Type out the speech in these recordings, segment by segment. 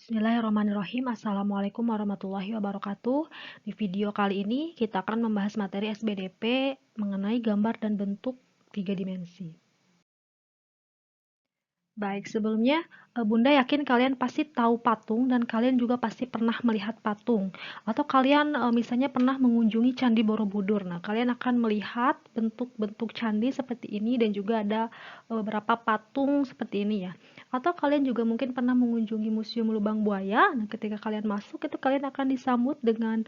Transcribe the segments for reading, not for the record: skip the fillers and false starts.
Bismillahirrahmanirrahim. Assalamualaikum warahmatullahi wabarakatuh. Di video kali ini kita akan membahas materi SBDP mengenai gambar dan bentuk 3 dimensi. Baik, sebelumnya Bunda yakin kalian pasti tahu patung dan kalian juga pasti pernah melihat patung. Atau kalian misalnya pernah mengunjungi Candi Borobudur. Nah, kalian akan melihat bentuk-bentuk candi seperti ini dan juga ada beberapa patung seperti ini ya. Atau kalian juga mungkin pernah mengunjungi Museum Lubang Buaya. Nah, ketika kalian masuk itu kalian akan disambut dengan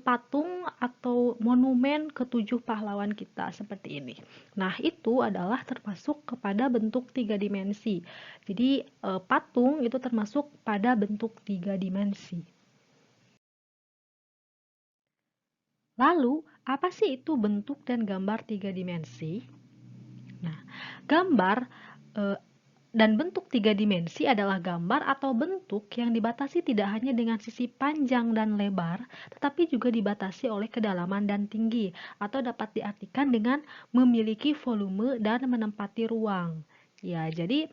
patung atau monumen ketujuh pahlawan kita seperti ini. Nah, itu adalah termasuk kepada bentuk 3 dimensi. Jadi patung itu termasuk pada bentuk 3 dimensi. Lalu, apa sih itu bentuk dan gambar 3 dimensi? Nah, gambar dan bentuk 3 dimensi adalah gambar atau bentuk yang dibatasi tidak hanya dengan sisi panjang dan lebar, tetapi juga dibatasi oleh kedalaman dan tinggi, atau dapat diartikan dengan memiliki volume dan menempati ruang. Ya, jadi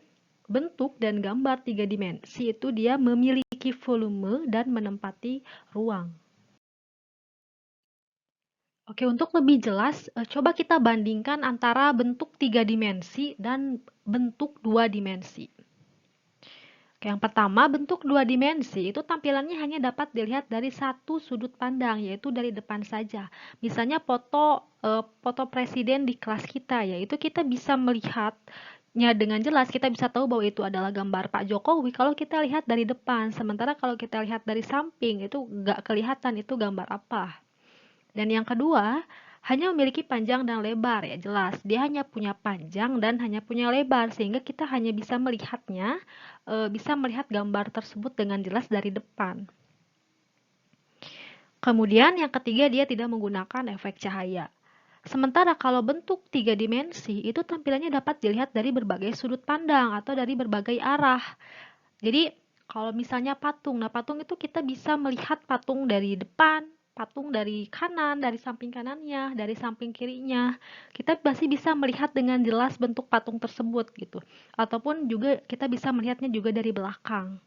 bentuk dan gambar 3 dimensi itu dia memiliki volume dan menempati ruang. Oke, untuk lebih jelas, coba kita bandingkan antara bentuk 3 dimensi dan bentuk 2 dimensi. Oke, yang pertama, bentuk 2 dimensi itu tampilannya hanya dapat dilihat dari satu sudut pandang, yaitu dari depan saja. Misalnya foto presiden di kelas kita, yaitu kita bisa melihatnya dengan jelas, kita bisa tahu bahwa itu adalah gambar Pak Jokowi kalau kita lihat dari depan. Sementara kalau kita lihat dari samping, itu nggak kelihatan itu gambar apa. Dan yang kedua, hanya memiliki panjang dan lebar, ya jelas. Dia hanya punya panjang dan hanya punya lebar, sehingga kita hanya bisa melihatnya, bisa melihat gambar tersebut dengan jelas dari depan. Kemudian yang ketiga, dia tidak menggunakan efek cahaya. Sementara kalau bentuk 3 dimensi, itu tampilannya dapat dilihat dari berbagai sudut pandang atau dari berbagai arah. Jadi, kalau misalnya patung, nah patung itu kita bisa melihat patung dari depan, patung dari kanan, dari samping kanannya, dari samping kirinya. Kita pasti bisa melihat dengan jelas bentuk patung tersebut gitu. Ataupun juga kita bisa melihatnya juga dari belakang.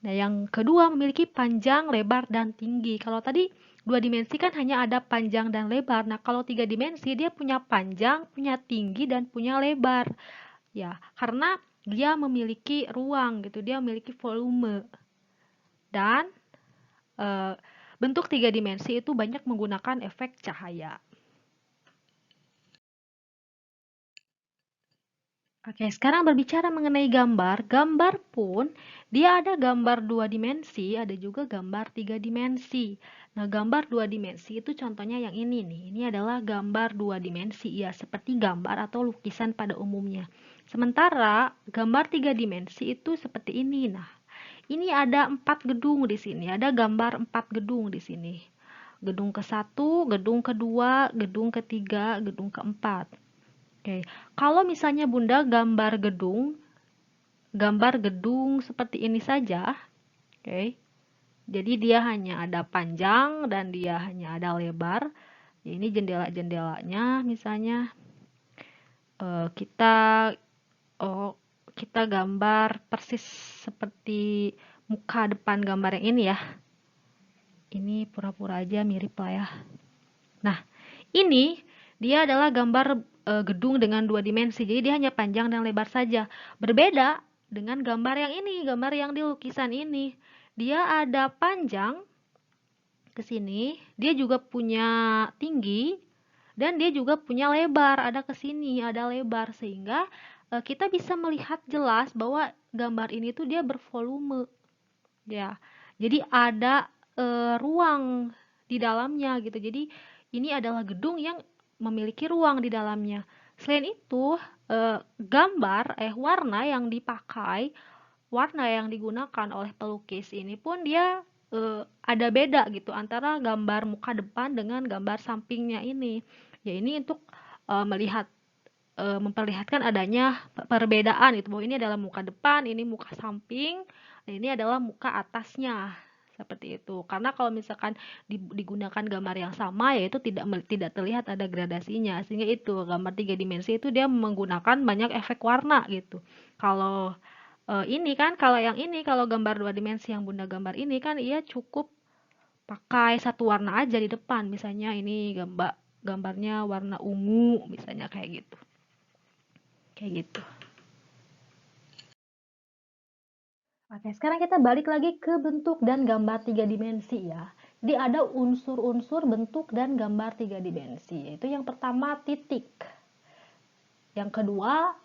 Nah, yang kedua memiliki panjang, lebar, dan tinggi. Kalau tadi 2 dimensi kan hanya ada panjang dan lebar. Nah, kalau 3 dimensi dia punya panjang, punya tinggi, dan punya lebar. Ya, karena dia memiliki ruang gitu, dia memiliki volume. Dan bentuk 3 dimensi itu banyak menggunakan efek cahaya. Oke, sekarang berbicara mengenai gambar. Gambar pun dia ada gambar 2 dimensi, ada juga gambar 3 dimensi. Nah, gambar 2 dimensi itu contohnya yang ini nih. Ini adalah gambar 2 dimensi, ya seperti gambar atau lukisan pada umumnya. Sementara gambar 3 dimensi itu seperti ini. Nah, ini ada 4 gedung di sini. Ada gambar 4 gedung di sini. Gedung ke-1, gedung kedua, gedung ketiga, gedung keempat. Oke, kalau misalnya Bunda gambar gedung seperti ini saja, oke. Jadi dia hanya ada panjang dan dia hanya ada lebar. Ya, ini jendela-jendelanya misalnya. Kita kita gambar persis seperti muka depan gambar yang ini ya. Ini pura-pura aja mirip lah ya. Nah, ini dia adalah gambar gedung dengan 2 dimensi. Jadi dia hanya panjang dan lebar saja. Berbeda dengan gambar yang ini, gambar yang di lukisan ini. Dia ada panjang ke sini, dia juga punya tinggi dan dia juga punya lebar, ada ke sini, ada lebar sehingga kita bisa melihat jelas bahwa gambar ini tuh dia bervolume. Ya. Jadi ada ruang di dalamnya gitu. Jadi ini adalah gedung yang memiliki ruang di dalamnya. Selain itu, warna yang digunakan oleh pelukis ini pun dia ada beda gitu antara gambar muka depan dengan gambar sampingnya ini. Ya ini untuk memperlihatkan adanya perbedaan itu bahwa ini adalah muka depan, ini muka samping, dan ini adalah muka atasnya seperti itu. Karena kalau misalkan digunakan gambar yang sama yaitu tidak terlihat ada gradasinya. Sehingga itu gambar 3 dimensi itu dia menggunakan banyak efek warna gitu. Kalau Ini kan kalau yang ini, kalau gambar dua dimensi yang Bunda gambar ini kan ia cukup pakai satu warna aja di depan. Misalnya ini gambarnya warna ungu, misalnya kayak gitu. Kayak gitu. Oke, sekarang kita balik lagi ke bentuk dan gambar tiga dimensi ya. Jadi ada unsur-unsur bentuk dan gambar tiga dimensi. Yaitu yang pertama titik, yang kedua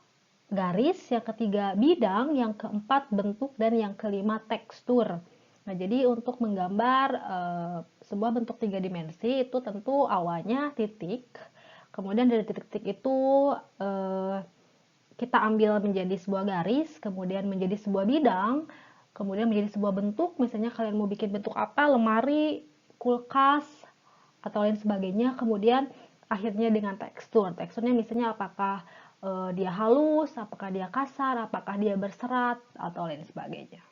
garis, yang ketiga bidang, yang keempat bentuk, dan yang kelima tekstur. Nah, jadi untuk menggambar sebuah bentuk tiga dimensi itu tentu awalnya titik, kemudian dari titik-titik itu kita ambil menjadi sebuah garis, kemudian menjadi sebuah bidang, kemudian menjadi sebuah bentuk. Misalnya kalian mau bikin bentuk apa, lemari, kulkas, atau lain sebagainya. Kemudian akhirnya dengan tekstur. Teksturnya misalnya apakah dia halus, apakah dia kasar, apakah dia berserat, atau lain sebagainya.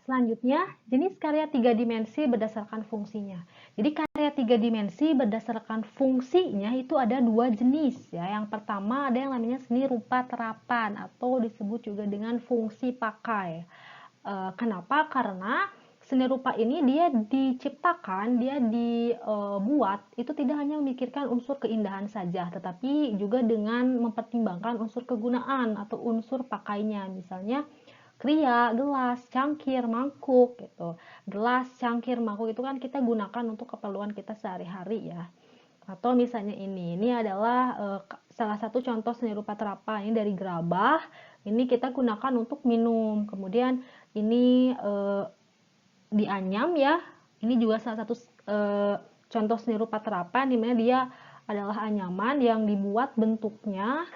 Selanjutnya, jenis karya tiga dimensi berdasarkan fungsinya. Jadi karya tiga dimensi berdasarkan fungsinya itu ada dua jenis ya. Yang pertama ada yang namanya seni rupa terapan atau disebut juga dengan fungsi pakai. Kenapa? Karena seni rupa ini dia diciptakan, dia dibuat itu tidak hanya memikirkan unsur keindahan saja, tetapi juga dengan mempertimbangkan unsur kegunaan atau unsur pakainya. Misalnya kriya, gelas, cangkir, mangkuk gitu. Gelas, cangkir, mangkuk itu kan kita gunakan untuk keperluan kita sehari-hari ya. Atau misalnya ini adalah salah satu contoh seni rupa terapan ini dari gerabah. Ini kita gunakan untuk minum. Kemudian ini dianyam ya. Ini juga salah satu contoh seni rupa terapan di mana dia adalah anyaman yang dibuat bentuknya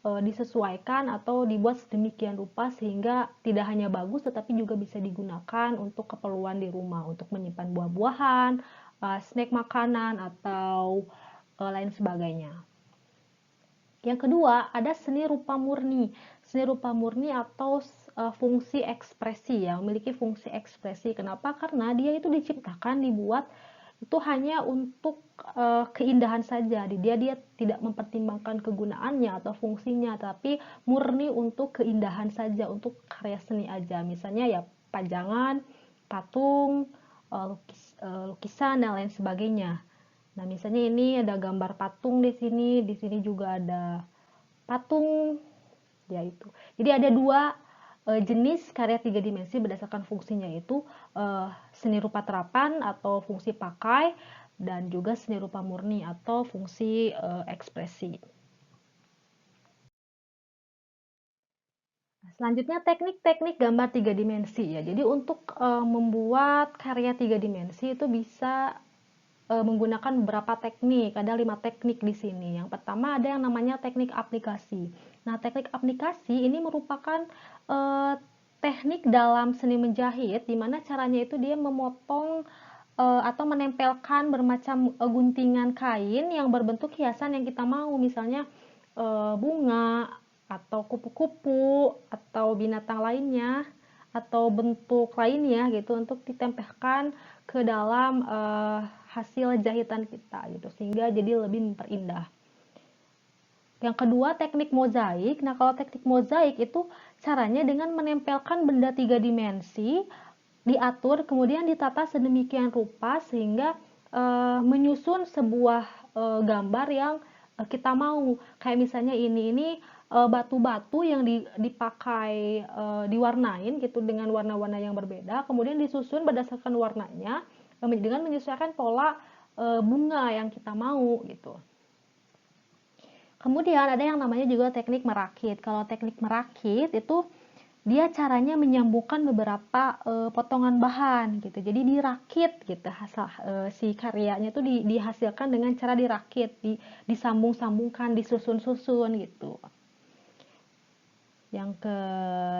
disesuaikan atau dibuat sedemikian rupa sehingga tidak hanya bagus tetapi juga bisa digunakan untuk keperluan di rumah, untuk menyimpan buah-buahan, snack makanan atau lain sebagainya. Yang kedua, ada seni rupa murni. Seni rupa murni atau fungsi ekspresi ya, memiliki fungsi ekspresi. Kenapa? Karena dia itu diciptakan, dibuat itu hanya untuk keindahan saja. Dia tidak mempertimbangkan kegunaannya atau fungsinya, tapi murni untuk keindahan saja, untuk karya seni aja. Misalnya ya pajangan, patung, lukisan dan lain sebagainya. Nah, misalnya ini ada gambar patung di sini juga ada patung, ya itu. Jadi ada dua jenis karya tiga dimensi berdasarkan fungsinya yaitu seni rupa terapan atau fungsi pakai dan juga seni rupa murni atau fungsi ekspresi. Selanjutnya teknik-teknik gambar tiga dimensi ya. Jadi untuk membuat karya tiga dimensi itu bisa menggunakan beberapa teknik. Ada 5 teknik di sini. Yang pertama ada yang namanya teknik aplikasi. Nah, teknik aplikasi ini merupakan teknik dalam seni menjahit di mana caranya itu dia memotong atau menempelkan bermacam guntingan kain yang berbentuk hiasan yang kita mau, misalnya bunga atau kupu-kupu atau binatang lainnya atau bentuk lainnya gitu untuk ditempelkan ke dalam hasil jahitan kita gitu sehingga jadi lebih memperindah. Yang kedua teknik mozaik. Nah, kalau teknik mozaik itu caranya dengan menempelkan benda tiga dimensi, diatur kemudian ditata sedemikian rupa sehingga menyusun sebuah gambar yang kita mau. Kayak misalnya ini batu-batu yang dipakai diwarnain gitu dengan warna-warna yang berbeda, kemudian disusun berdasarkan warnanya dengan menyesuaikan pola bunga yang kita mau gitu. Kemudian ada yang namanya juga teknik merakit. Kalau teknik merakit itu dia caranya menyambungkan beberapa potongan bahan gitu. Jadi dirakit gitu hasil si karyanya itu dihasilkan dengan cara dirakit, disambung-sambungkan, disusun-susun gitu.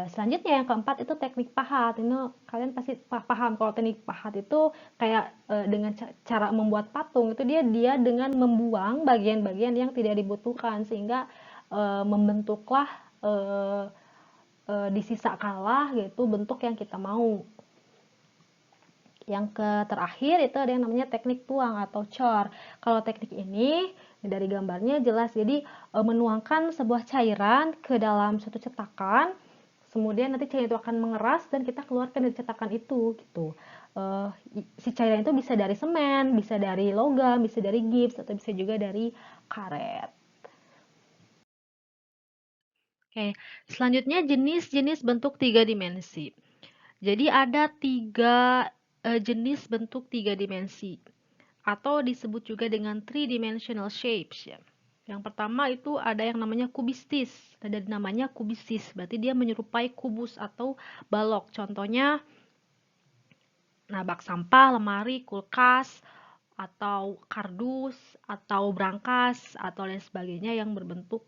Selanjutnya yang keempat itu teknik pahat. Ini kalian pasti paham kalau teknik pahat itu kayak dengan cara membuat patung itu dia dengan membuang bagian-bagian yang tidak dibutuhkan sehingga membentuklah di sisa kalah gitu bentuk yang kita mau Yang terakhir itu ada yang namanya teknik tuang atau cor. Kalau teknik ini dari gambarnya jelas, jadi menuangkan sebuah cairan ke dalam suatu cetakan, kemudian nanti cairan itu akan mengeras dan kita keluarkan dari cetakan itu gitu. Si cairan itu bisa dari semen, bisa dari logam, bisa dari gips, atau bisa juga dari karet. Oke, selanjutnya jenis-jenis bentuk tiga dimensi. Jadi ada tiga jenis bentuk tiga dimensi, atau disebut juga dengan three-dimensional shapes ya. Yang pertama itu ada yang namanya kubistis. Ada namanya kubistis, berarti dia menyerupai kubus atau balok. Contohnya, bak sampah, lemari, kulkas, atau kardus, atau brankas, atau lain sebagainya yang berbentuk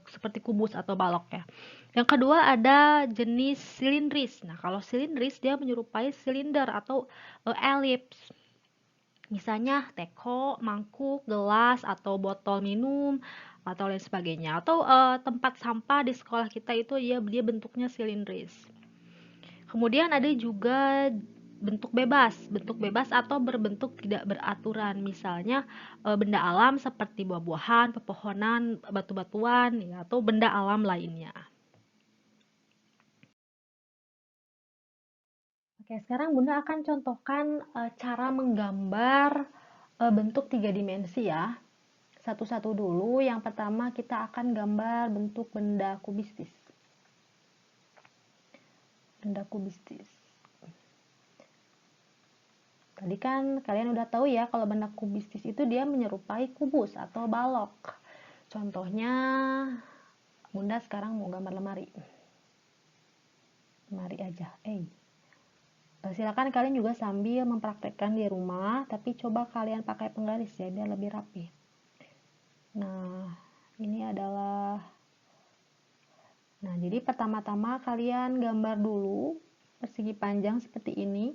seperti kubus atau balok ya. Yang kedua ada jenis silindris. Nah, kalau silindris dia menyerupai silinder atau elips. Misalnya teko, mangkuk, gelas, atau botol minum, atau lain sebagainya. Atau tempat sampah di sekolah kita itu dia bentuknya silindris. Kemudian ada juga bentuk bebas atau berbentuk tidak beraturan. Misalnya benda alam seperti buah-buahan, pepohonan, batu-batuan, ya, atau benda alam lainnya. Oke, sekarang Bunda akan contohkan cara menggambar bentuk tiga dimensi ya. Satu-satu dulu. Yang pertama kita akan gambar bentuk benda kubistis. Benda kubistis. Tadi kan kalian udah tahu ya kalau benda kubistis itu dia menyerupai kubus atau balok. Contohnya, Bunda sekarang mau gambar lemari. Lemari aja. Silakan kalian juga sambil mempraktekkan di rumah, tapi coba kalian pakai penggaris ya biar lebih rapi. Nah, ini adalah jadi pertama-tama kalian gambar dulu persegi panjang seperti ini.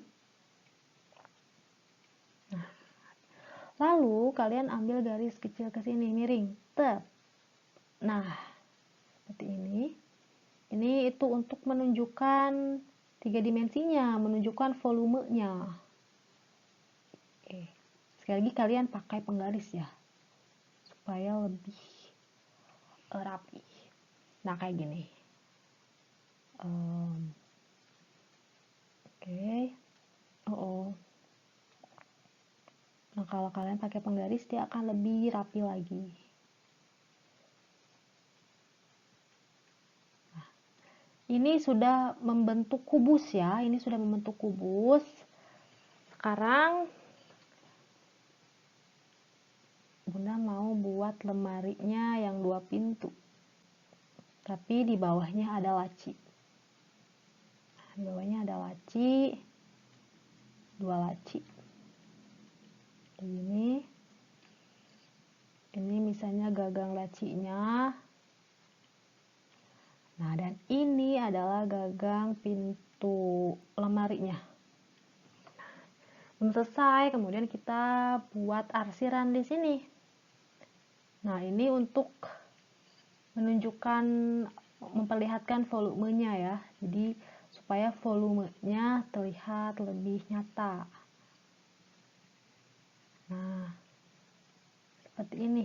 Lalu kalian ambil garis kecil ke sini miring. Nah, seperti ini. Ini itu untuk menunjukkan tiga dimensinya, menunjukkan volumenya. Sekali lagi kalian pakai penggaris ya, supaya lebih rapi. Nah, kayak gini. Nah, kalau kalian pakai penggaris dia akan lebih rapi lagi. Nah, ini sudah membentuk kubus ya, ini sudah membentuk kubus. Sekarang Bunda mau buat lemarinya yang 2 pintu. Tapi di bawahnya ada laci. Di bawahnya ada laci, 2 laci. Ini misalnya gagang lacinya. Nah, dan ini adalah gagang pintu lemarinya. Belum selesai, kemudian kita buat arsiran di sini. Nah, ini untuk menunjukkan, memperlihatkan volumenya ya. Jadi, supaya volumenya terlihat lebih nyata. Nah, seperti ini.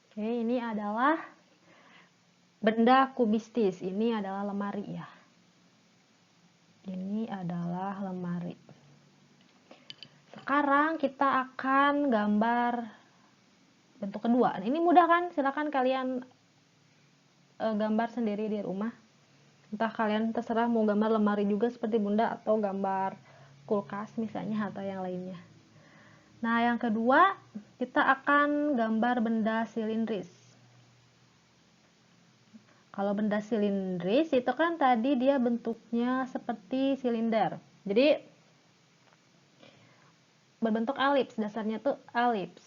Oke, ini adalah benda kubistis. Ini adalah lemari ya. Ini adalah lemari. Sekarang kita akan gambar bentuk kedua. Ini mudah kan? Silakan kalian gambar sendiri di rumah. Entah kalian terserah mau gambar lemari juga seperti Bunda atau gambar kulkas misalnya atau yang lainnya. Nah, yang kedua kita akan gambar benda silindris. Kalau benda silindris itu kan tadi dia bentuknya seperti silinder. Jadi berbentuk elips, dasarnya tuh elips.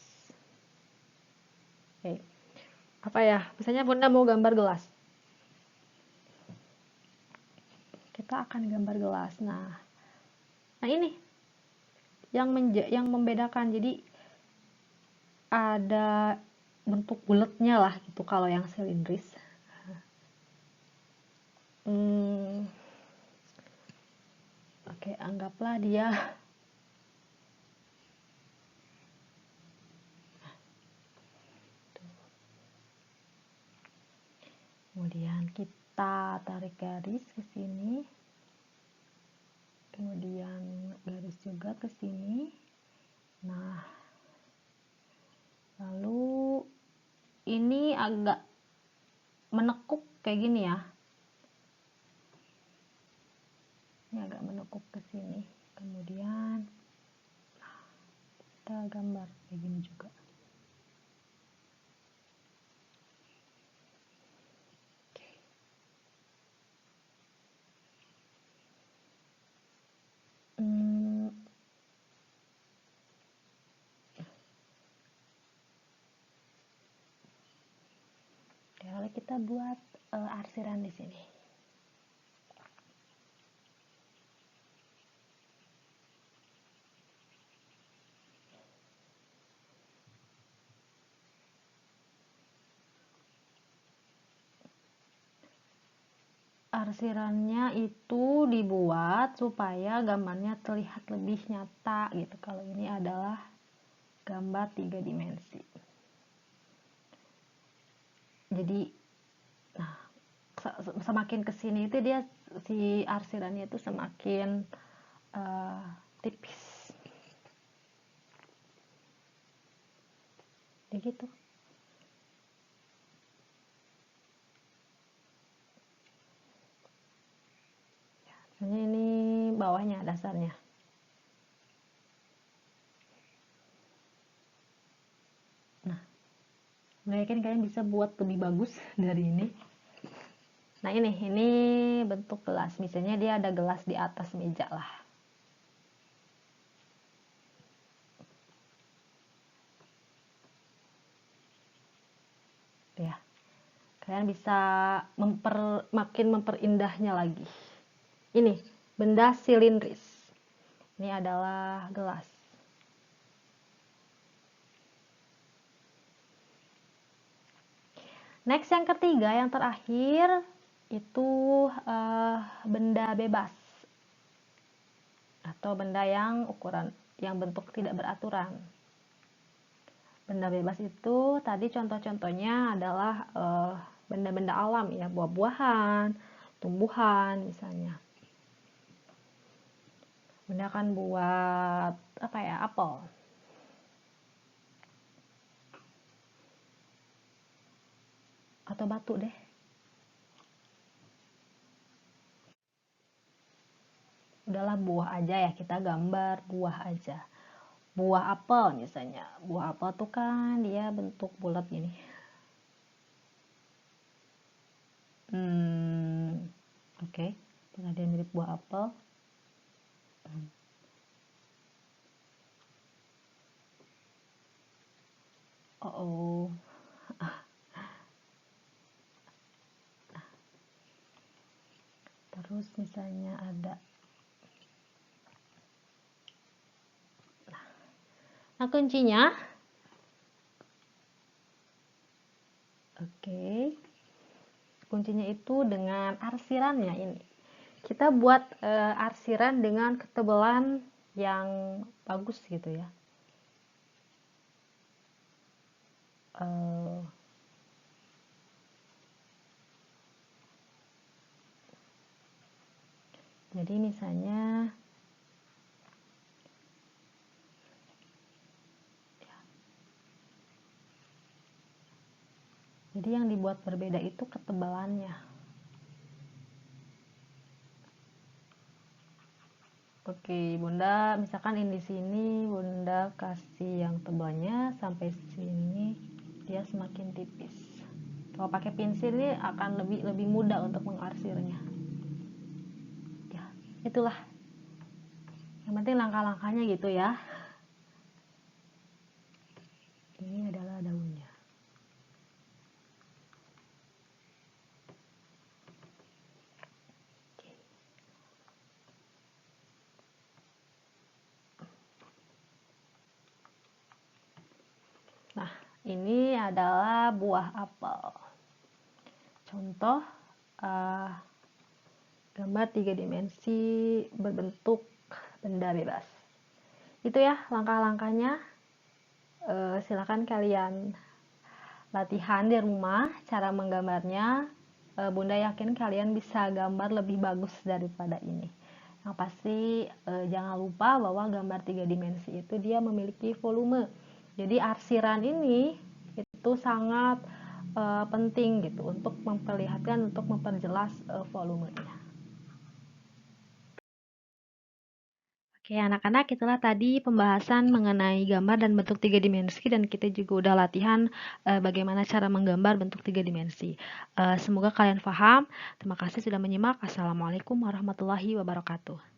Oke. Apa ya? Misalnya Bunda mau gambar gelas. Kita akan gambar gelas. Nah ini yang membedakan. Jadi ada bentuk bulatnya lah gitu kalau yang silindris. Oke, anggaplah dia kemudian kita tarik garis ke sini, kemudian garis juga ke sini. Nah, lalu ini agak menekuk kayak gini ya, ini agak menekuk ke sini, kemudian kita gambar kayak gini juga. Lalu kita buat arsiran di sini. Arsirannya itu dibuat supaya gambarnya terlihat lebih nyata gitu. Kalau ini adalah gambar 3 dimensi. Jadi, nah, semakin kesini itu dia si arsirannya itu semakin tipis. Begitu. Misalnya ini bawahnya dasarnya. Nah, mungkin kalian bisa buat lebih bagus dari ini. Nah, ini bentuk gelas. Misalnya dia ada gelas di atas meja lah. Ya. Kalian bisa makin memperindahnya lagi. Ini benda silindris. Ini adalah gelas. Next, yang ketiga, yang terakhir itu benda bebas atau benda yang ukuran yang bentuk tidak beraturan. Benda bebas itu tadi contoh-contohnya adalah benda-benda alam ya, buah-buahan, tumbuhan misalnya. Benda kan buat apa ya, apel. Atau batu deh. Udahlah buah aja ya, kita gambar buah aja. Buah apel misalnya. Buah apel tuh kan dia bentuk bulat gini. Oke. Karena dia mirip buah apel. Oh. Terus misalnya ada. Nah, kuncinya. Oke. Kuncinya itu dengan arsirannya ini. Kita buat arsiran dengan ketebalan yang bagus gitu ya. Jadi misalnya jadi yang dibuat berbeda itu ketebalannya. Oke, Bunda, misalkan ini di sini Bunda kasih yang tebalnya sampai sini dia semakin tipis. Kalau pakai pensil ini akan lebih mudah untuk mengarsirnya. Ya, itulah. Yang penting langkah-langkahnya gitu ya. Ini adalah daunnya. Nah, ini adalah buah apel. Contoh gambar 3 dimensi berbentuk benda bebas. Itu ya langkah-langkahnya. Silakan kalian latihan di rumah cara menggambarnya. Bunda yakin kalian bisa gambar lebih bagus daripada ini. Yang pasti jangan lupa bahwa gambar 3 dimensi itu dia memiliki volume. Jadi arsiran ini itu sangat penting gitu untuk memperlihatkan, untuk memperjelas volumenya. Oke anak-anak, itulah tadi pembahasan mengenai gambar dan bentuk 3 dimensi, dan kita juga udah latihan bagaimana cara menggambar bentuk 3 dimensi. Semoga kalian paham. Terima kasih sudah menyimak. Assalamualaikum warahmatullahi wabarakatuh.